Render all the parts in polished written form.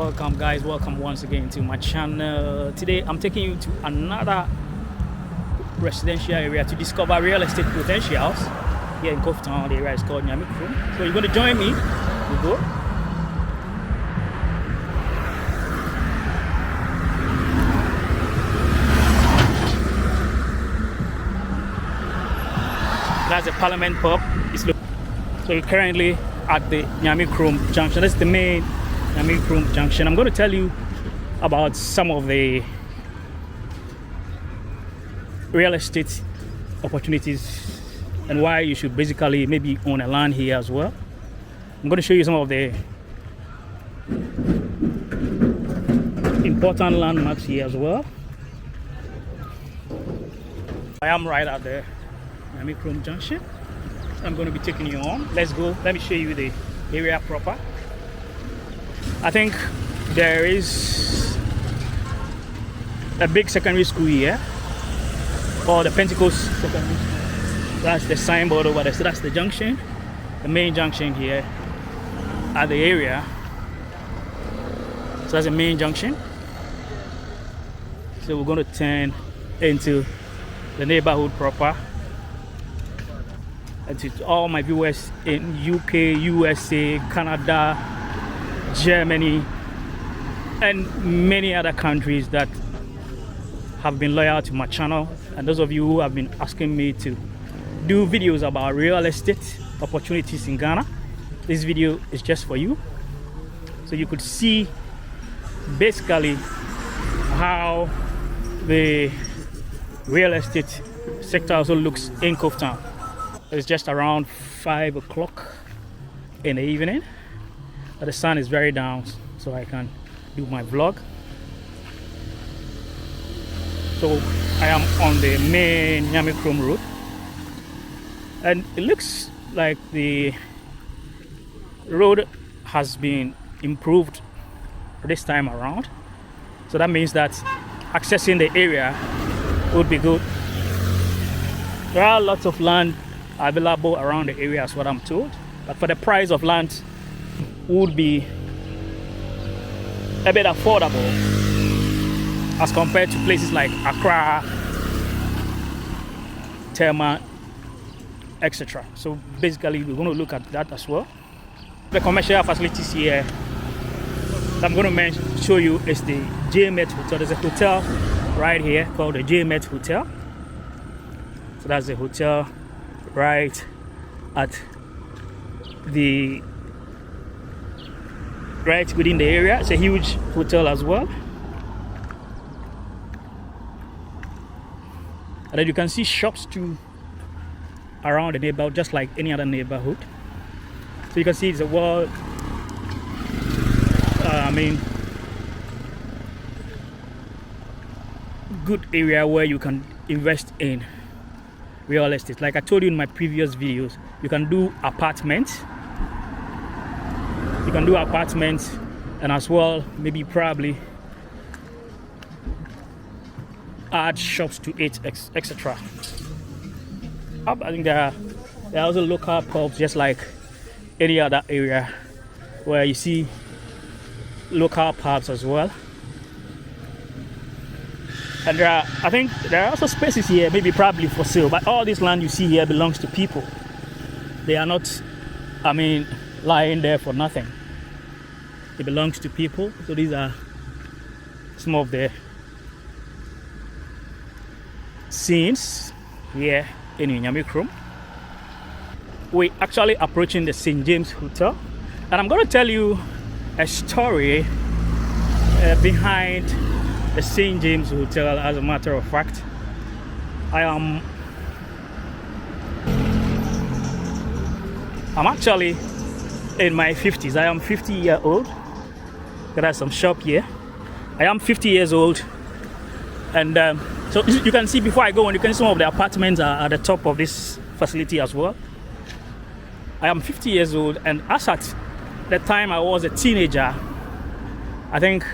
welcome guys, welcome once again to my channel. Today I'm taking you to another residential area to discover real estate potentials here in Koforidua. The area is called Nyami. So you're going to join me. We go. That's the Parliament pub. So you're currently at the Nyami junction. That's the main Nyami junction. I'm going to tell you about some of the real estate opportunities and why you should basically maybe own a land here as well. I'm going to show you some of the important landmarks here as well. I am right at the Nyami junction. I'm going to be taking you on. Let's go. Let me show you the area proper. I think there is a big secondary school here called the Pentecost Secondary School. That's the signboard over there. So that's the junction, the main junction here at the area. So that's the main junction. So we're going to turn into the neighborhood proper. And to all my viewers in UK, USA, Canada, Germany, and many other countries that have been loyal to my channel, and those of you who have been asking me to do videos about real estate opportunities in Ghana, this video is just for you. So you could see basically how the real estate sector also looks in Koforidua. It's just around 5 o'clock in the evening. But the sun is very down, so I can do my vlog. So I am on the main Nyami road, and it looks like the road has been improved this time around. So that means that accessing the area would be good. There are lots of land available around the area, is what I'm told, but for the price of land would be a bit affordable as compared to places like Accra, Tema, etc. So basically we're going to look at that as well. The commercial facilities here that I'm going to show you is the Met Hotel. There's a hotel right here called the Met Hotel. So that's the hotel right at the right within the area. It's a huge hotel as well, and then you can see shops too around the neighborhood, just like any other neighborhood. So you can see it's a well good area where you can invest in real estate. Like I told you in my previous videos, you can do apartments. You can do apartments, and as well maybe probably add shops to it, etc. I think there are also local pubs, just like any other area where you see local pubs as well. And I think there are also spaces here, maybe probably for sale, but all this land you see here belongs to people. They are not, lying there for nothing. It belongs to people. So these are some of the scenes here in Nyami. We're actually approaching the St. James Hotel, and I'm going to tell you a story behind the St. James Hotel. As a matter of fact, I'm actually in my 50s. I am 50-year-old. There's some shop here. I am 50 years old, and so you can see before I go on, you can see some of the apartments are at the top of this facility as well. I am 50 years old, and as at the time I was a teenager, I think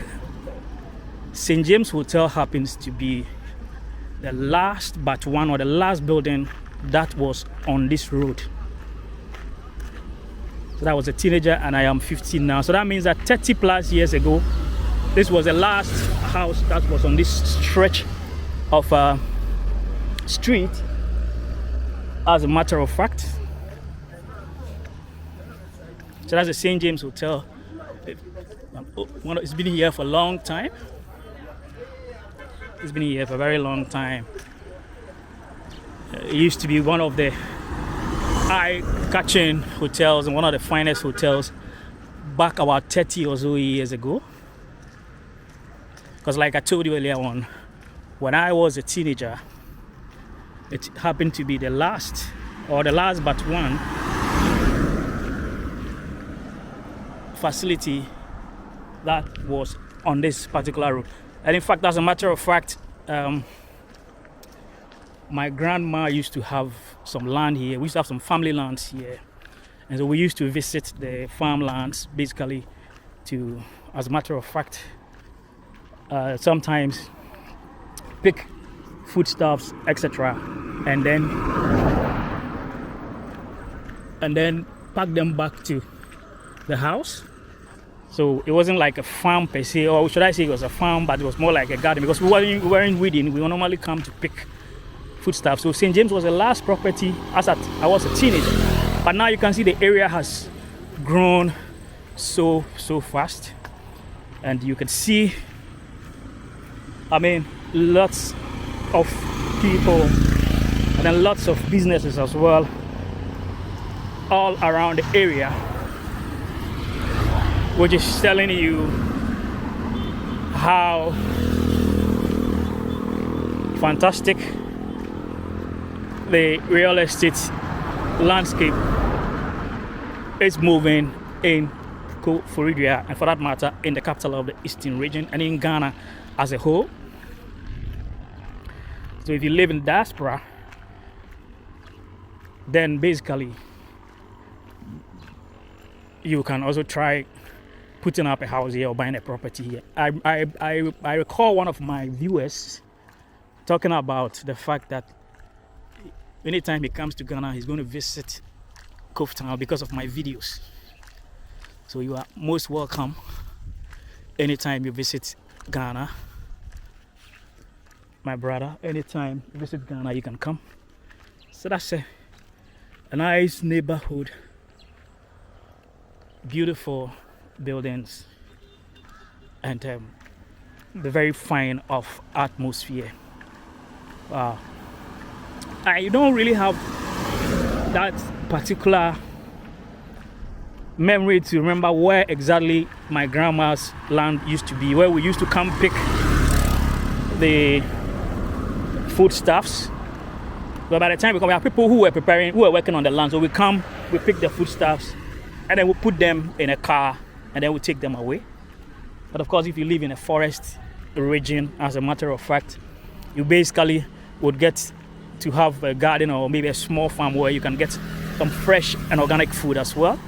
St. James Hotel happens to be the last but one, or the last building that was on this road. So that was a teenager, and I am 15 now. So that means that 30 plus years ago, this was the last house that was on this stretch of street, as a matter of fact. So that's the St. James Hotel. It's been here for a long time. It's been here for a very long time. It used to be one of the eye-catching hotels and one of the finest hotels back about 30 or so years ago. Because like I told you earlier on, when I was a teenager, it happened to be the last but one facility that was on this particular road. And in fact, as a matter of fact, my grandma used to have some land here. We used to have some family lands here, and so we used to visit the farmlands basically to, as a matter of fact, sometimes pick foodstuffs, etc., and then pack them back to the house. So it wasn't like a farm per se, or should I say it was a farm, but it was more like a garden, because we weren't weeding. We normally come to pick foodstuffs. So St. James was the last property as I was a teenager. But now you can see the area has grown so fast, and you can see, I mean, lots of people and then lots of businesses as well all around the area, which is telling you how fantastic the real estate landscape is moving in Koforidua, and for that matter in the capital of the Eastern region and in Ghana as a whole. So if you live in diaspora, then basically you can also try putting up a house here or buying a property here. I recall one of my viewers talking about the fact that anytime he comes to Ghana, he's going to visit Koforidua because of my videos. So you are most welcome anytime you visit Ghana, my brother. Anytime you visit Ghana, you can come. So that's a nice neighborhood, beautiful buildings, and the very fine of atmosphere. Wow. I don't really have that particular memory to remember where exactly my grandma's land used to be, where we used to come pick the foodstuffs. But by the time we come, we have people who were working on the land. So we come, we pick the foodstuffs, and then we put them in a car, and then we take them away. But of course, if you live in a forest region, as a matter of fact, you basically would get to have a garden or maybe a small farm where you can get some fresh and organic food as well.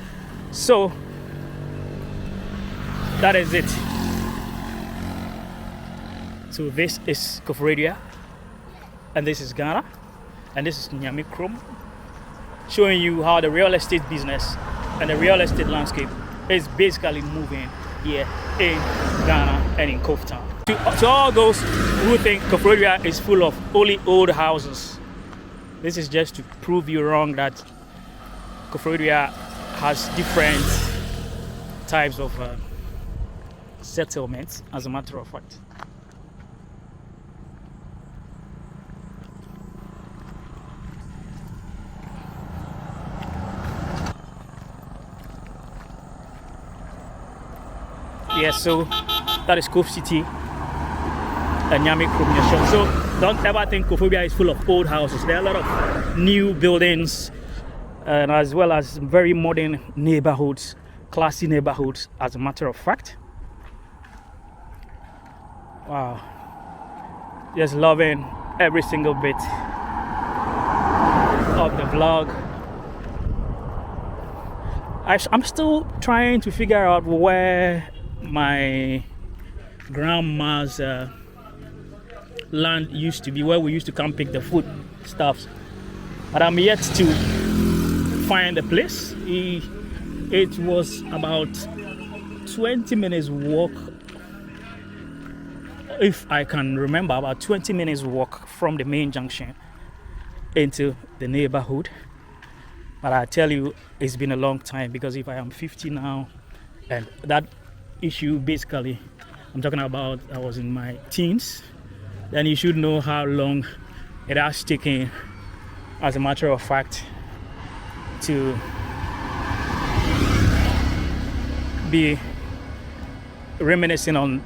So that is it. So this is Koforidua, and this is Ghana, and this is Nyami, showing you how the real estate business and the real estate landscape is basically moving here in Ghana and in Koforidua. To all those who think Koforidua is full of only old houses, this is just to prove you wrong, that Koforidua has different types of settlements, as a matter of fact. Yes, so that is Kof City and Nyami. So don't ever think Koforidua is full of old houses. There are a lot of new buildings, and as well as very modern neighborhoods, classy neighborhoods, as a matter of fact. Wow, just loving every single bit of the vlog. I'm still trying to figure out where my grandma's land used to be, where we used to come pick the food stuffs, but I'm yet to find a place. It was about 20 minutes walk, if I can remember, about 20 minutes walk from the main junction into the neighborhood. But I tell you, it's been a long time, because if I am 50 now, and that issue, basically, I'm talking about, I was in my teens, then you should know how long it has taken, as a matter of fact, to be reminiscing on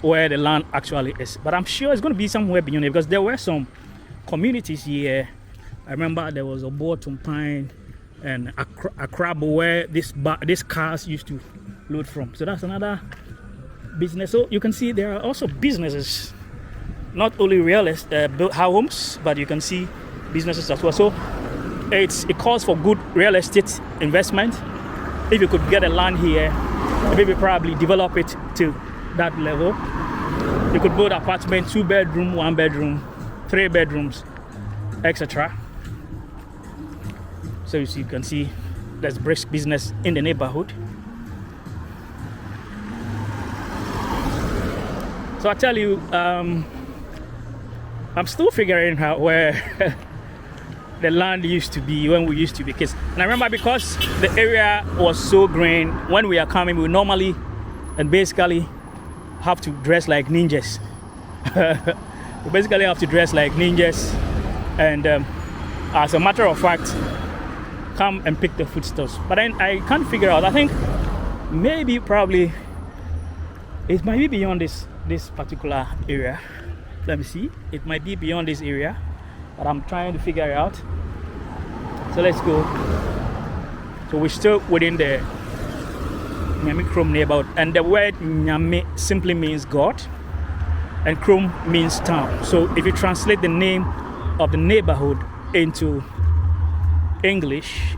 where the land actually is. But I'm sure it's going to be somewhere beyond it, because there were some communities here. I remember there was a Bottom Pine and Accra, where these cars used to load from. So that's another business. So you can see there are also businesses, not only real estate built homes, but you can see businesses as well. So it calls for good real estate investment. If you could get a land here, maybe probably develop it to that level, you could build apartment, 2 bedroom, 1 bedroom, 3 bedrooms, etc. So you can see there's brisk business in the neighborhood. So I tell you, I'm still figuring out where the land used to be when we used to be kids. And I remember, because the area was so green, when we are coming, we normally and basically have to dress like ninjas. We basically have to dress like ninjas, and as a matter of fact, come and pick the foodstuffs. But then I can't figure out, I think maybe probably it might be beyond this particular area. Let me see, it might be beyond this area, but I'm trying to figure it out. So let's go. So we're still within the Nyami Krom neighborhood, and the word Nyami simply means God, and Krom means town. So if you translate the name of the neighborhood into English,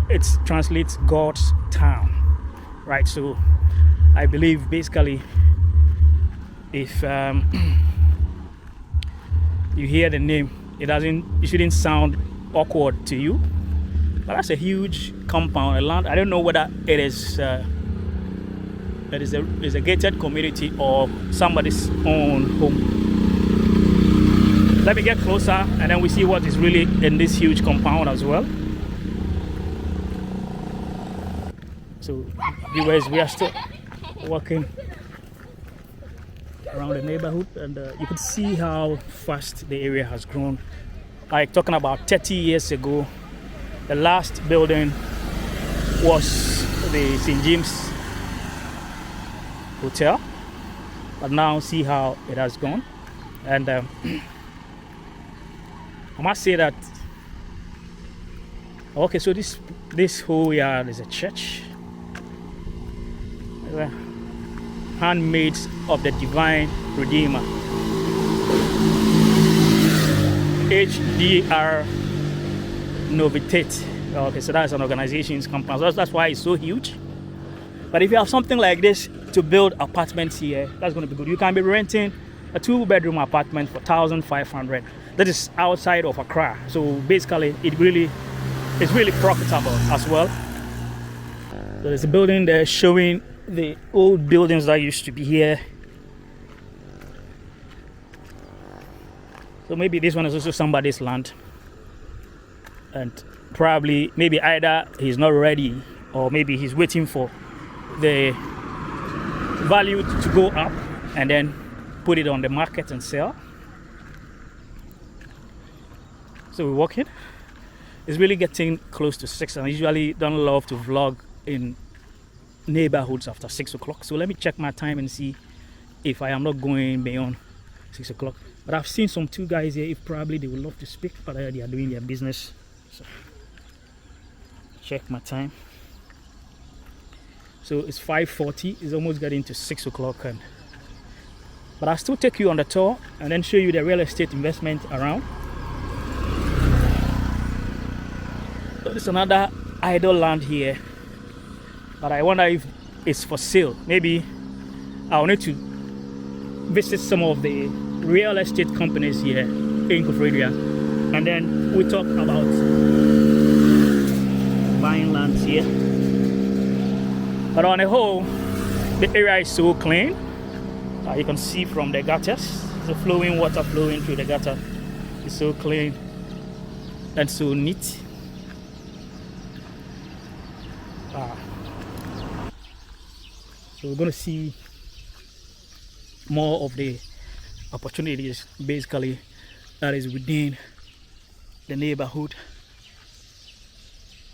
it translates God's town, right? So I believe basically, if you hear the name, it shouldn't sound awkward to you. But that's a huge compound, a land. I don't know whether it is a gated community or somebody's own home. Let me get closer, and then we see what is really in this huge compound as well. So viewers, we are still walking around the neighborhood, and you can see how fast the area has grown. Like, talking about 30 years ago, the last building was the St. James Hotel, but now see how it has gone. And I must say that, okay, so this whole yard is a church, handmaids of the Divine Redeemer, HDR Novitate. Okay, so that's an organization's compound. So that's why it's so huge. But if you have something like this to build apartments here, that's going to be good. You can be renting a 2-bedroom apartment for 1,500. That is outside of Accra. So basically, it's really profitable as well. So there's a building there showing the old buildings that used to be here. So maybe this one is also somebody's land, and probably maybe either he's not ready, or maybe he's waiting for the value to go up and then put it on the market and sell. So we're walking. It's really getting close to 6, and I usually don't love to vlog in neighborhoods after 6 o'clock. So let me check my time and see if I am not going beyond 6 o'clock. But I've seen some 2 guys here, if probably they would love to speak, but they are doing their business. So check my time. So it's 5:40. It's almost getting to 6 o'clock, but I'll still take you on the tour and then show you the real estate investment around. So there's another idle land here, but I wonder if it's for sale. Maybe I'll need to visit some of the real estate companies here in Koforidua, and then we talk about buying lands here. here. But on the whole, the area is so clean. You can see from the gutters, the flowing water flowing through the gutter. It's so clean and so neat. So we're going to see more of the opportunities basically that is within the neighborhood,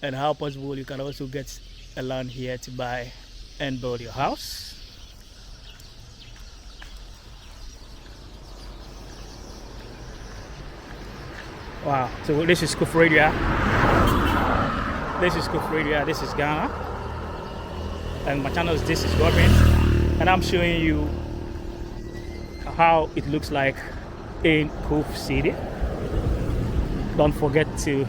and how possible you can also get a land here to buy and build your house. Wow, so this is Koforidua. This is Koforidua, this is Ghana. And my channel is This is Government. And I'm showing you how it looks like in Kof City. Don't forget to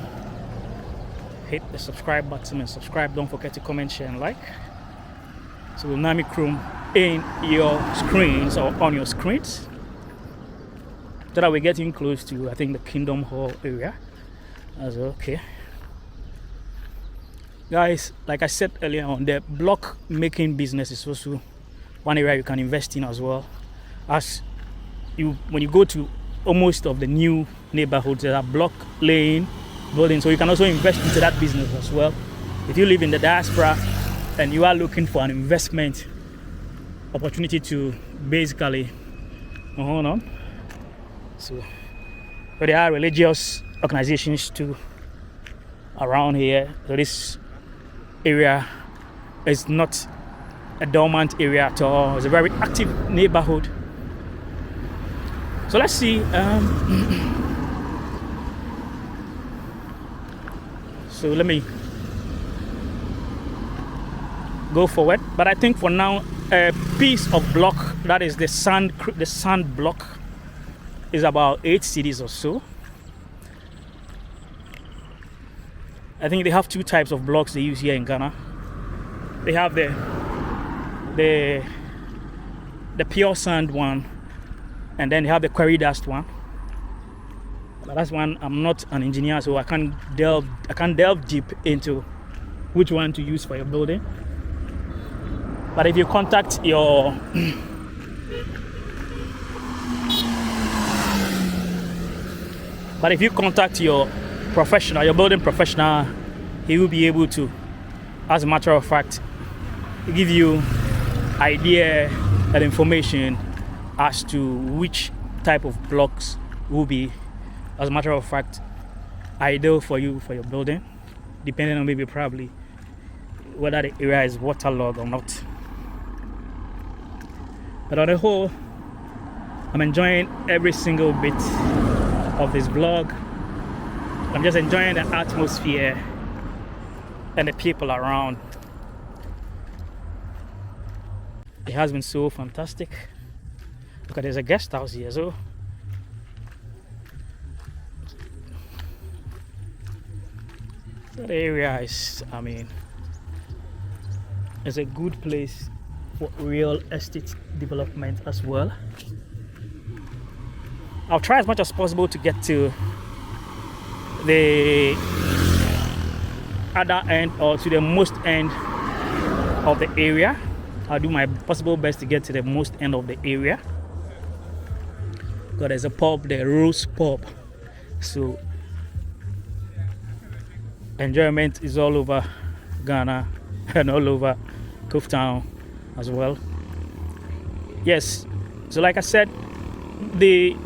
hit the subscribe button and subscribe. Don't forget to comment, share, and like. So Nyami Chrome in your screens or on your screens. So that we're getting close to, I think, the Kingdom Hall area. That's okay. Guys, like I said earlier on, the block making business is also one area you can invest in as well. As you, when you go to almost of the new neighborhoods, there are block laying buildings, so you can also invest into that business as well. If you live in the diaspora and you are looking for an investment opportunity to basically, hold on. So, but there are religious organizations too around here. So this area is not a dormant area at all. It's a very active neighborhood. So let's see. So let me go forward. But I think for now, a piece of block, that is the sand block, is about 8 cities or so. I think they have 2 types of blocks they use here in Ghana. They have the pure sand one, and then they have the quarry dust one. But that's one, I'm not an engineer, so I can't delve deep into which one to use for your building. But if you contact your professional, your building professional, he will be able to, as a matter of fact, give you idea and information as to which type of blocks will be, as a matter of fact, ideal for you for your building, depending on maybe probably whether the area is waterlogged or not. But on the whole, I'm enjoying every single bit of this vlog. I'm just enjoying the atmosphere and the people around. It has been so fantastic. Look at, there's a guest house here, so the area is, I mean, it's a good place for real estate development as well. I'll try as much as possible to get to the other end, or to the most end of the area. I'll do my possible best to get to the most end of the area. Because there's a pub, the Rose Pub. So enjoyment is all over Ghana and all over Kof Town as well. Yes, so like I said, the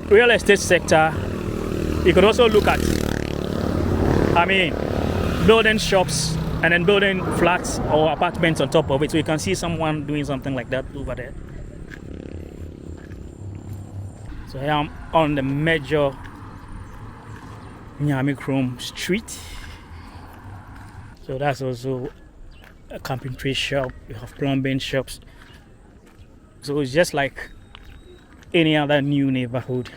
real estate sector, you could also look at, I mean, building shops and then building flats or apartments on top of it. So you can see someone doing something like that over there. So I am on the major Nyami Chrome Street. So that's also a carpentry shop. You have plumbing shops. So it's just like any other new neighborhood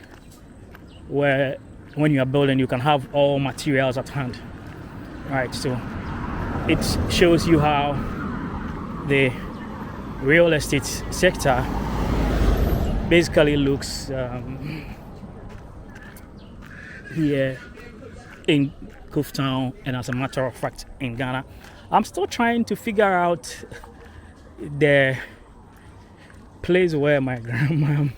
where when you are building, you can have all materials at hand. Right, so it shows you how the real estate sector basically looks here in Kof Town, and as a matter of fact, in Ghana. I'm still trying to figure out the place where my grandma's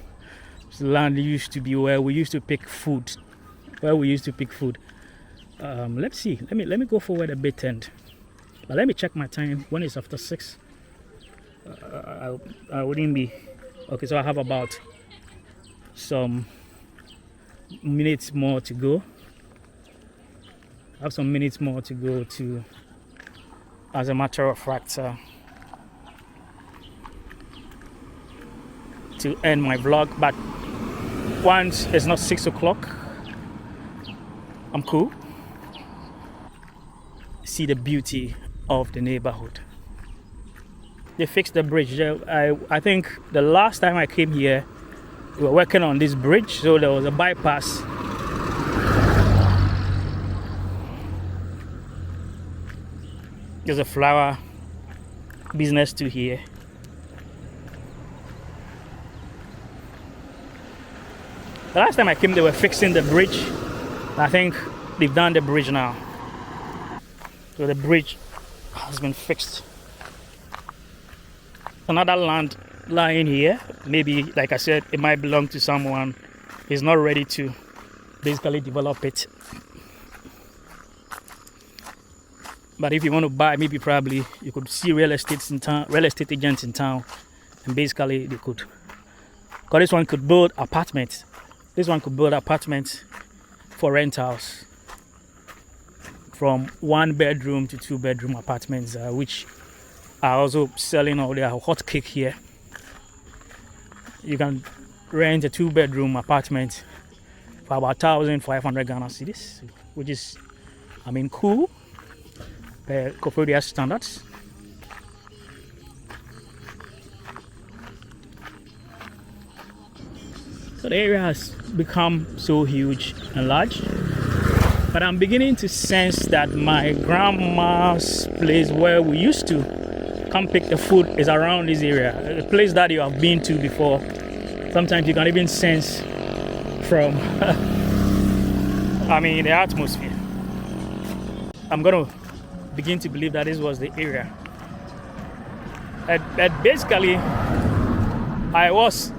land used to be, where we used to pick food. Let's see. Let me go forward a bit, but let me check my time. When it's after 6, I wouldn't be okay. So I have about some minutes more to go. As a matter of fact, to end my vlog. But once it's not 6 o'clock, I'm cool. See the beauty of the neighborhood. They fixed the bridge. I think the last time I came here, we were working on this bridge, so there was a bypass. There's a flower business too here. The last time I came, they were fixing the bridge. I think they've done the bridge now. So the bridge has been fixed. Another land lying here. Maybe, like I said, it might belong to someone who's not ready to basically develop it. But if you want to buy, maybe probably you could see real estate agents in town, and basically they could. Because this one could build apartments. This one could build apartments for rentals, from 1-bedroom to 2-bedroom apartments, which are also selling all their hot cake here. You can rent a 2-bedroom apartment for about 1,500 Ghana cedis, which is, cool. Koforidua standards. So the area has become so huge and large, but I'm beginning to sense that my grandma's place where we used to come pick the food is around this area, a place that you have been to before. Sometimes you can even sense from the atmosphere. I'm gonna begin to believe that this was the area. And basically, I was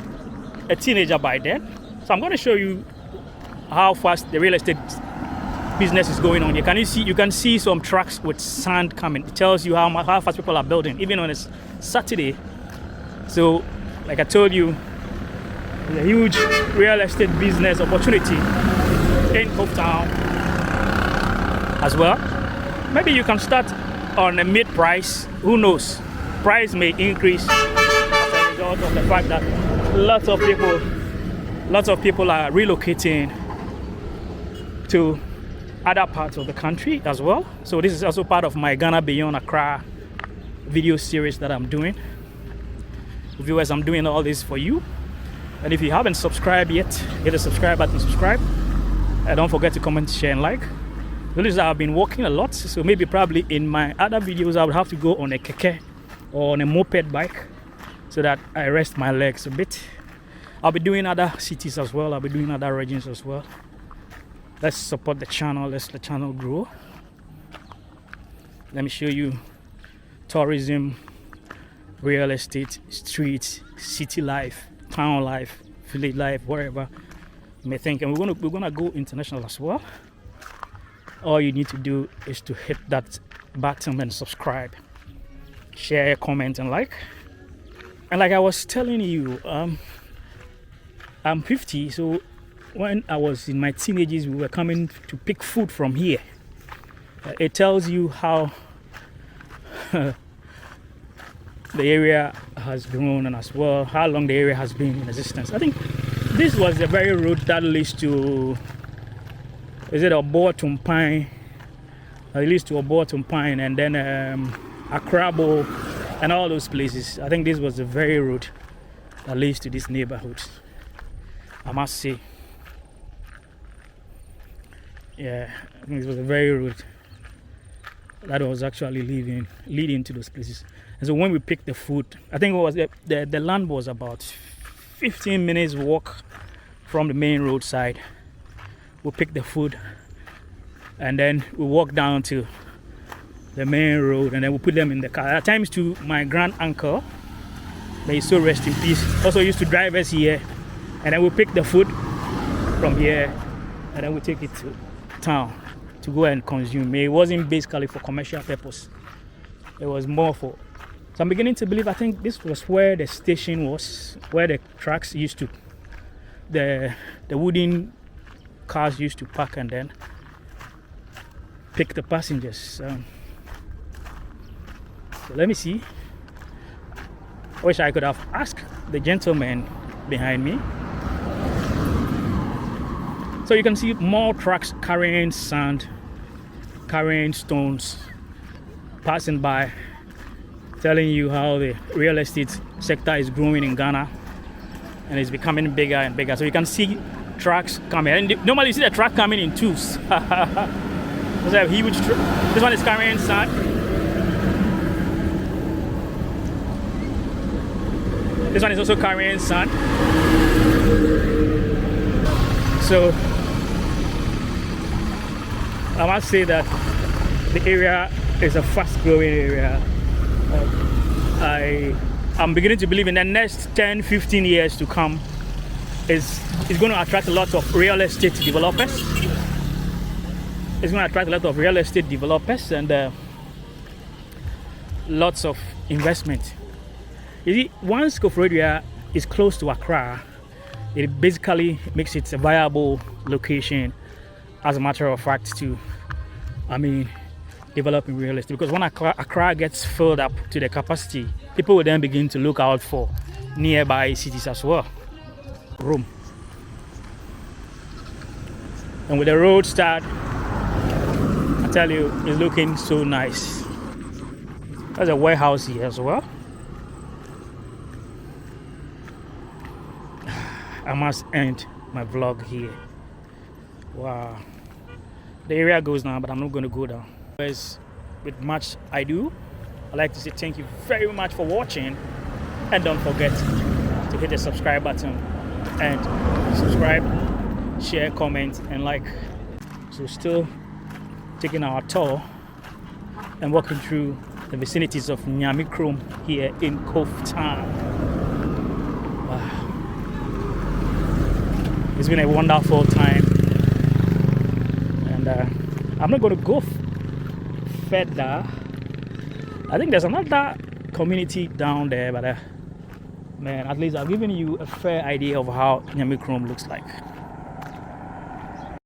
a teenager by then, so I'm going to show you how fast the real estate business is going on. You can see some trucks with sand coming. It tells you how fast people are building, even on a Saturday. So, like I told you, there's a huge real estate business opportunity in Kof Town as well. Maybe you can start on a mid price. Who knows? Price may increase as a result of the fact that lots of people are relocating to other parts of the country as well. So this is also part of my Ghana Beyond Accra video series that I'm doing. Viewers, I'm doing all this for you. And if you haven't subscribed yet, hit the subscribe button, subscribe. And don't forget to comment, share, and like. Notice that I've been walking a lot, so maybe probably in my other videos I would have to go on a keke or on a moped bike so that I rest my legs a bit. I'll be doing other cities as well. I'll be doing other regions as well. Let's support the channel. Let's the channel grow. Let me show you tourism, real estate, streets, city life, town life, village life, wherever you may think. And we're gonna go international as well. All you need to do is to hit that button and subscribe, share, comment, and like. And like I was telling you, I'm 50, so when I was in my teenagers, we were coming to pick food from here. It tells you how the area has grown, and as well how long the area has been in existence. I think this was the very road that leads to, is it Obo Tumpai? It leads to Obo Tumpai, and then Accra and all those places. I think this was the very road that leads to this neighborhood, I must say. Yeah, I think this was the very road that was actually leading to those places. And so when we picked the food, I think it was the land was about 15 minutes walk from the main roadside. We picked the food and then we walk down to the main road, and then we put them in the car. At times too, my grand uncle, may he so rest in peace, also used to drive us here, and then we pick the food from here, and then we take it to town to go and consume. It wasn't basically for commercial purpose. It was more for. So I'm beginning to believe, I think this was where the station was, where the trucks used to, the wooden cars used to park and then pick the passengers. So let me see. I wish I could have asked the gentleman behind me. So you can see more trucks carrying sand, carrying stones, passing by, telling you how the real estate sector is growing in Ghana and it's becoming bigger and bigger. So you can see trucks coming. And normally you see the truck coming in twos. There's a huge truck. This one is carrying sand. This one is also carrying sand. So I must say that the area is a fast-growing area. I'm beginning to believe in the next 10-15 years to come is going to attract a lot of real estate developers. It's going to attract a lot of real estate developers and lots of investment. You see, once Koforidua is close to Accra, it basically makes it a viable location, as a matter of fact, to, develop in real estate. Because when Accra gets filled up to the capacity, people will then begin to look out for nearby cities as well. Rome. And with the road start, I tell you, it's looking so nice. There's a warehouse here as well. I must end my vlog here. Wow. The area goes down, but I'm not going to go down. With much ado, I'd like to say thank you very much for watching, and don't forget to hit the subscribe button and subscribe, share, comment and like. So still taking our tour and walking through the vicinities of Nyami here in Kof Town. Wow. It's been a wonderful time, and I'm not going to go further. I think there's another community down there, but man, at least I've given you a fair idea of how Nyami looks like.